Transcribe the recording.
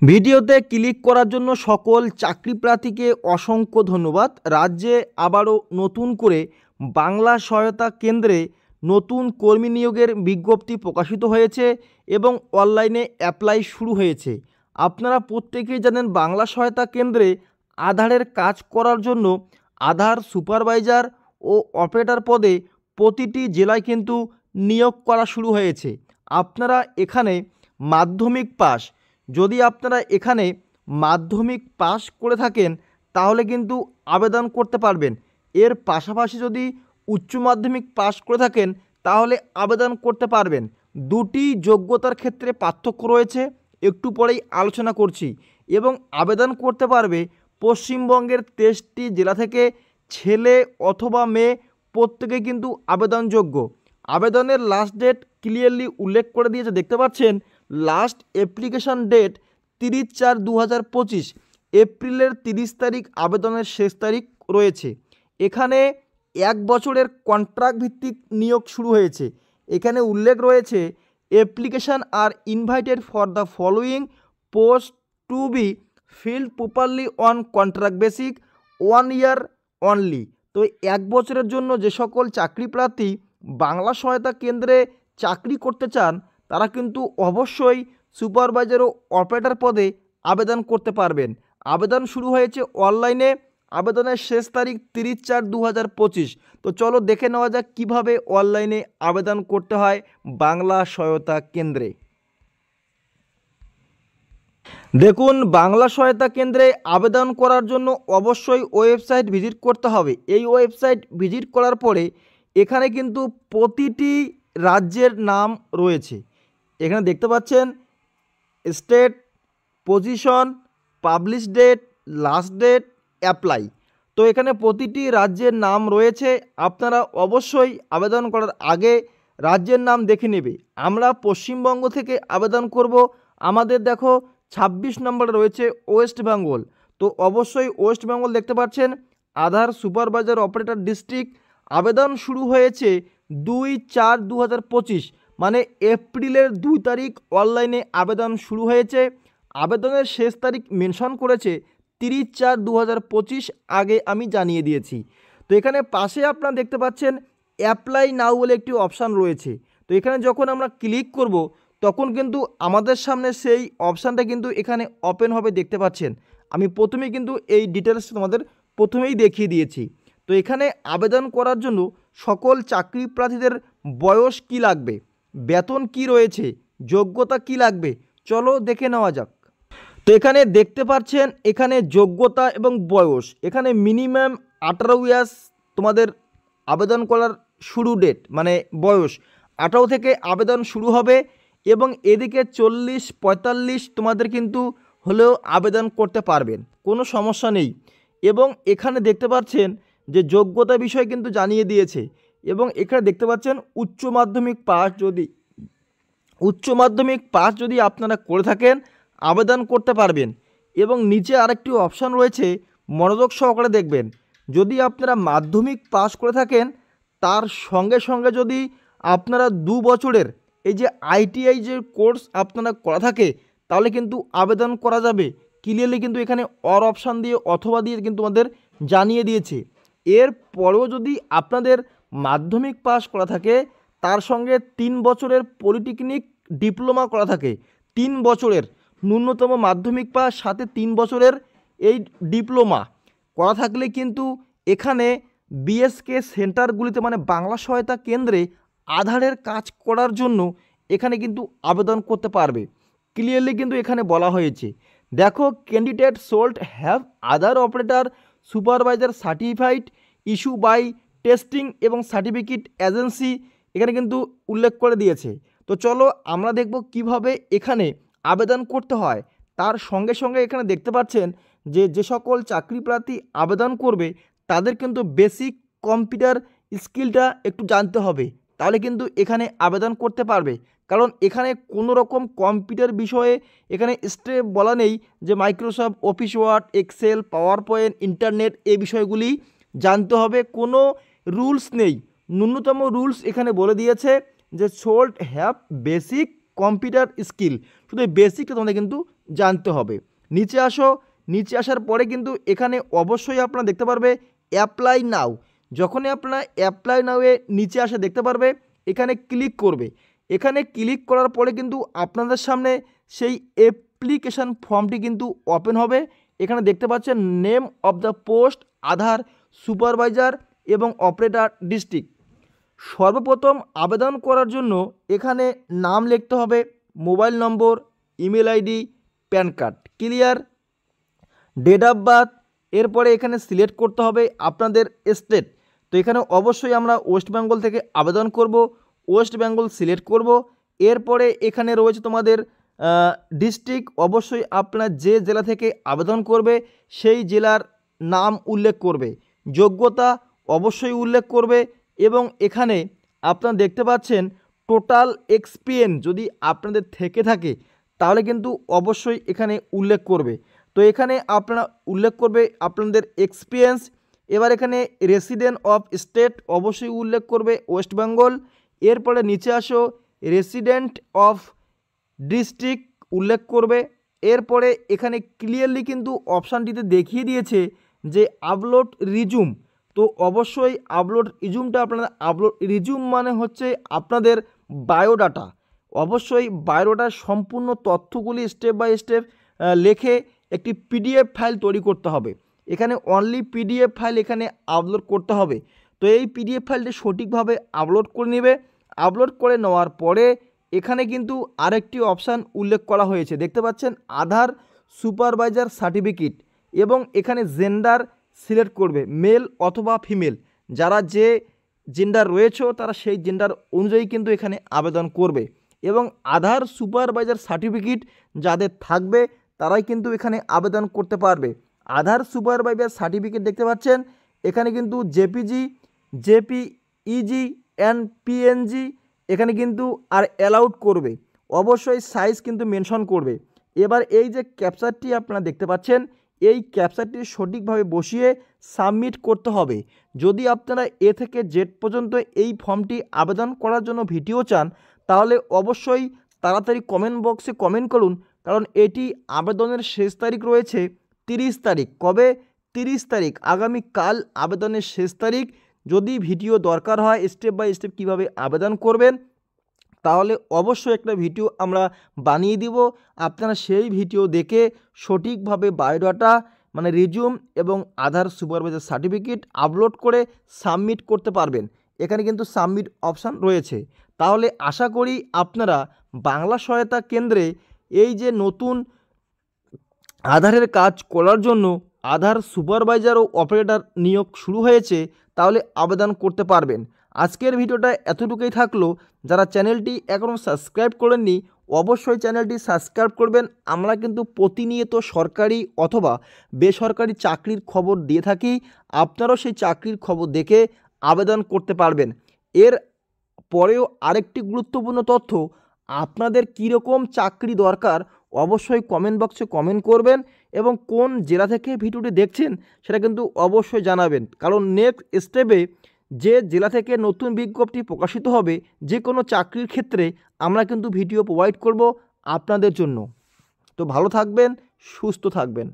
ভিডিওতে ক্লিক করার জন্য সকল চাকরি প্রার্থীকে অসংখ্য ধন্যবাদ। রাজ্যে আবারও নতুন করে বাংলা সহায়তা কেন্দ্রে নতুন কর্মী নিয়োগের বিজ্ঞপ্তি প্রকাশিত হয়েছে এবং অনলাইনে অ্যাপ্লাই শুরু হয়েছে। আপনারা প্রত্যেকেই জানেন বাংলা সহায়তা কেন্দ্রে আধারের কাজ করার জন্য আধার সুপারভাইজার ও অপারেটর পদে প্রতিটি জেলায় কিন্তু নিয়োগ করা শুরু হয়েছে। আপনারা এখানে মাধ্যমিক পাস, যদি আপনারা এখানে মাধ্যমিক পাস করে থাকেন তাহলে কিন্তু আবেদন করতে পারবেন। এর পাশাপাশি যদি উচ্চ মাধ্যমিক পাস করে থাকেন তাহলে আবেদন করতে পারবেন। দুটি যোগ্যতার ক্ষেত্রে পার্থক্য রয়েছে, একটু পরেই আলোচনা করছি। এবং আবেদন করতে পারবে পশ্চিমবঙ্গের 23টি জেলা থেকে ছেলে অথবা মেয়ে প্রত্যেকেই কিন্তু আবেদনযোগ্য। আবেদনের লাস্ট ডেট ক্লিয়ারলি উল্লেখ করে দিয়েছে, দেখতে পাচ্ছেন। লাস্ট অ্যাপ্লিকেশন ডেট 30/4/2025, এপ্রিলের 30 তারিখ আবেদনের শেষ তারিখ রয়েছে। এখানে 1 বছরের কন্ট্রাক্ট ভিত্তিক নিয়োগ শুরু হয়েছে। এখানে উল্লেখ রয়েছে application are invited for the following post to be filled properly on contract basic 1 year only. তো 1 বছরের জন্য যে সকল চাকরি প্রার্থী বাংলা সহায়তা কেন্দ্রে চাকরি করতে চান তারা কিন্তু অবশ্যই সুপারভাইজার ও অপারেটর পদে আবেদন করতে পারবেন। আবেদন শুরু হয়েছে অনলাইনে, আবেদনের শেষ তারিখ 30/4/2025। তো চলো দেখে নেওয়া যাক কীভাবে অনলাইনে আবেদন করতে হয় বাংলা সহায়তা কেন্দ্রে। দেখুন, বাংলা সহায়তা কেন্দ্রে আবেদন করার জন্য অবশ্যই ওয়েবসাইট ভিজিট করতে হবে। এই ওয়েবসাইট ভিজিট করার পরে এখানে কিন্তু প্রতিটি রাজ্যের নাম রয়েছে। এখানে দেখতে পাচ্ছেন state, position, publish date, last date, apply. তো এখানে প্রতিটি রাজ্যের নাম রয়েছে। আপনারা অবশ্যই আবেদন করার আগে রাজ্যের নাম দেখে নেবে। আমরা পশ্চিমবঙ্গ থেকে আবেদন করব। আমাদের দেখো 26 নম্বরে রয়েছে ওয়েস্ট বেঙ্গল। তো অবশ্যই ওয়েস্ট বেঙ্গল দেখতে পাচ্ছেন। আধার সুপারভাইজার অপারেটর ডিস্ট্রিক্ট আবেদন শুরু হয়েছে 2/4/2025, মানে এপ্রিলের 2 তারিখ অনলাইনে আবেদন শুরু হয়েছে। আবেদনের শেষ তারিখ মেনশন করেছে 30/4/2025, আগে আমি জানিয়ে দিয়েছি। তো এখানে পাশে আপনারা দেখতে পাচ্ছেন অ্যাপ্লাই নাও বলে একটি অপশান রয়েছে। তো এখানে যখন আমরা ক্লিক করব তখন কিন্তু আমাদের সামনে সেই অপশানটা কিন্তু এখানে ওপেন হবে, দেখতে পাচ্ছেন। আমি প্রথমেই কিন্তু এই ডিটেলস তোমাদের প্রথমেই দেখিয়ে দিয়েছি। তো এখানে আবেদন করার জন্য সকল চাকরি প্রার্থীদের বয়স কি লাগবে, বেতন কি রয়েছে, যোগ্যতা কি লাগবে, চলো দেখে নেওয়া যাক। তো এখানে দেখতে পাচ্ছেন এখানে যোগ্যতা এবং বয়স, এখানে মিনিমাম 18 ইয়ার্স তোমাদের আবেদন করার শুরু ডেট, মানে বয়স 18 থেকে আবেদন শুরু হবে। এবং এদিকে 40-45 তোমাদের কিন্তু হলেও আবেদন করতে পারবেন, কোনো সমস্যা নেই। এবং এখানে দেখতে পাচ্ছেন যে যোগ্যতা বিষয় কিন্তু জানিয়ে দিয়েছে। এবং এখানে দেখতে পাচ্ছেন উচ্চ মাধ্যমিক পাস যদি আপনারা করে থাকেন আবেদন করতে পারবেন। এবং নিচে আরেকটি অপশান রয়েছে, মনোযোগ সহকারে দেখবেন। যদি আপনারা মাধ্যমিক পাস করে থাকেন তার সঙ্গে সঙ্গে যদি আপনারা 2 বছরের এই যে ITI যে কোর্স আপনারা করা থাকে তাহলে কিন্তু আবেদন করা যাবে। ক্লিয়ারলি কিন্তু এখানে অর অপশান দিয়ে অথবা দিয়ে কিন্তু আমাদের জানিয়ে দিয়েছে। এর পরেও যদি আপনাদের মাধ্যমিক পাস করা থাকে তার সঙ্গে 3 বছরের পলিটেকনিক ডিপ্লোমা করা থাকে, 3 বছরের ন্যূনতম মাধ্যমিক পাস সাথে 3 বছরের এই ডিপ্লোমা করা থাকলে কিন্তু এখানে BSK সেন্টারগুলিতে, মানে বাংলা সহায়তা কেন্দ্রে আধারের কাজ করার জন্য এখানে কিন্তু আবেদন করতে পারবে। ক্লিয়ারলি কিন্তু এখানে বলা হয়েছে, দেখো, candidate should have Aadhaar operator supervisor certified issue by testing এবং সার্টিফিকেট এজেন্সি, এখানে কিন্তু উল্লেখ করে দিয়েছে। তো চলো আমরা দেখব কিভাবে এখানে আবেদন করতে হয়। তার সঙ্গে সঙ্গে এখানে দেখতে পাচ্ছেন যে সকল চাকরি প্রার্থী আবেদন করবে তাদের কিন্তু বেসিক কম্পিউটার স্কিলটা একটু জানতে হবে, তাহলে কিন্তু এখানে আবেদন করতে পারবে। কারণ এখানে কোনো রকম কম্পিউটার বিষয়ে এখানে স্টেপ বলা নেই যে Microsoft Office Word, Excel, PowerPoint, internet, এই বিষয়গুলি জানতে হবে, কোনো রুলস নেই। ন্যূনতম রুলস এখানে বলে দিয়েছে যে sold have basic computer skill, শুধু এই বেসিকটা তোমাদের কিন্তু জানতে হবে। নিচে আসো, নিচে আসার পরে কিন্তু এখানে অবশ্যই আপনারা দেখতে পারবে অ্যাপ্লাই নাও। যখনই আপনারা অ্যাপ্লাই নাওয়ে নিচে আসে দেখতে পারবে এখানে ক্লিক করবে। এখানে ক্লিক করার পরে কিন্তু আপনাদের সামনে সেই অ্যাপ্লিকেশান ফর্মটি কিন্তু ওপেন হবে। এখানে দেখতে পাচ্ছেন name of the post, Aadhaar, supervisor এবং অপারেটর ডিস্ট্রিক্ট। সর্বপ্রথম আবেদন করার জন্য এখানে নাম লিখতে হবে, mobile number, email ID, PAN card, clear, date of birth. এরপরে এখানে সিলেক্ট করতে হবে আপনাদের স্টেট। তো এখানে অবশ্যই আমরা ওয়েস্ট বেঙ্গল থেকে আবেদন করব, ওয়েস্ট বেঙ্গল সিলেক্ট করব। এরপরে এখানে রয়েছে তোমাদের ডিস্ট্রিক্ট, অবশ্যই আপনার যে জেলা থেকে আবেদন করবে সেই জেলার নাম উল্লেখ করবে, যোগ্যতা অবশ্যই উল্লেখ করবে এবং এখানে আপনারা দেখতে পাচ্ছেন টোটাল এক্সপিরিয়েন্স যদি আপনাদের থেকে থাকে তাহলে কিন্তু অবশ্যই এখানে উল্লেখ করবে। তো এখানে আপনারা উল্লেখ করবে আপনাদের এক্সপিরিয়েন্স। এবার এখানে রেসিডেন্ট অফ স্টেট অবশ্যই উল্লেখ করবে ওয়েস্ট বেঙ্গল। এরপরে নিচে আসো রেসিডেন্ট অফ ডিস্ট্রিক্ট উল্লেখ করবে। এরপরে এখানে ক্লিয়ারলি কিন্তু অপশানটিতে দেখিয়ে দিয়েছে যে আপলোড রিজুম। তো অবশ্যই আপলোড রিজুমটা আপনারা আপলোড রিজুম মানে হচ্ছে আপনাদের বায়োডাটা। অবশ্যই বায়োডাটার সম্পূর্ণ তথ্যগুলি স্টেপ বাই স্টেপ লিখে একটি পিডিএফ ফাইল তৈরি করতে হবে। এখানে অনলি পিডিএফ ফাইল এখানে আপলোড করতে হবে। তো এই পিডিএফ ফাইলটি সঠিকভাবে আপলোড করে নেবে। আপলোড করে নেওয়ার পরে এখানে কিন্তু আরেকটি অপশান উল্লেখ করা হয়েছে, দেখতে পাচ্ছেন আধার সুপারভাইজার সার্টিফিকেট, এবং এখানে জেন্ডার সিলেক্ট করবে মেল অথবা ফিমেল। যারা যে জেন্ডার রয়েছে তারা সেই জেন্ডার অনুযায়ী কিন্তু এখানে আবেদন করবে এবং আধার সুপারভাইজার সার্টিফিকেট যাদের থাকবে তারাই কিন্তু এখানে আবেদন করতে পারবে। আধার সুপারভাইজার সার্টিফিকেট দেখতে পাচ্ছেন এখানে কিন্তু জেপিজি, জেপিইজি অ্যান্ড পিএনজি এখানে কিন্তু আর অ্যালাউড করবে, অবশ্যই সাইজ কিন্তু মেনশন করবে। এবার এই যে ক্যাপচারটি আপনারা দেখতে পাচ্ছেন এই ক্যাপচারটি সঠিকভাবে বসিয়ে সাবমিট করতে হবে। যদি আপনারা এ থেকে জেড পর্যন্ত এই ফর্মটি আবেদন করার জন্য ভিডিও চান তাহলে অবশ্যই তাড়াতাড়ি কমেন্ট বক্সে কমেন্ট করুন, কারণ এটি আবেদনের শেষ তারিখ রয়েছে 30 তারিখ। কবে? 30 তারিখ, আগামীকাল আবেদনের শেষ তারিখ। যদি ভিডিও দরকার হয় স্টেপ বাই স্টেপ কীভাবে আবেদন করবেন তাহলে অবশ্যই একটা ভিডিও আমরা বানিয়ে দিব। আপনারা সেই ভিডিও দেখে সঠিকভাবে বায়োডাটা মানে রিজিউম এবং আধার সুপারভাইজার সার্টিফিকেট আপলোড করে সাবমিট করতে পারবেন। এখানে কিন্তু সাবমিট অপশান রয়েছে। তাহলে আশা করি আপনারা বাংলা সহায়তা কেন্দ্রে এই যে নতুন আধারের কাজ করার জন্য আধার সুপারভাইজার ও অপারেটর নিয়োগ শুরু হয়েছে, তাহলে আবেদন করতে পারবেন। আজকের ভিডিওটা এতটুকুই থাকলো। যারা চ্যানেলটি এখনও সাবস্ক্রাইব করেননি অবশ্যই চ্যানেলটি সাবস্ক্রাইব করবেন। আমরা কিন্তু প্রতিনিয়ত সরকারি অথবা বেসরকারি চাকরির খবর দিয়ে থাকি, আপনারাও সেই চাকরির খবর দেখে আবেদন করতে পারবেন। এর পরেও আরেকটি গুরুত্বপূর্ণ তথ্য, আপনাদের কীরকম চাকরি দরকার অবশ্যই কমেন্ট বক্সে কমেন্ট করবেন এবং কোন জেলা থেকে ভিডিওটি দেখছেন সেটা কিন্তু অবশ্যই জানাবেন, কারণ নেক্সট স্টেপে যে জেলা থেকে নতুন বিজ্ঞপ্তি প্রকাশিত হবে যে কোনো চাকরির ক্ষেত্রে আমরা কিন্তু ভিডিও প্রোভাইড করব আপনাদের জন্য। তো ভালো থাকবেন, সুস্থ থাকবেন।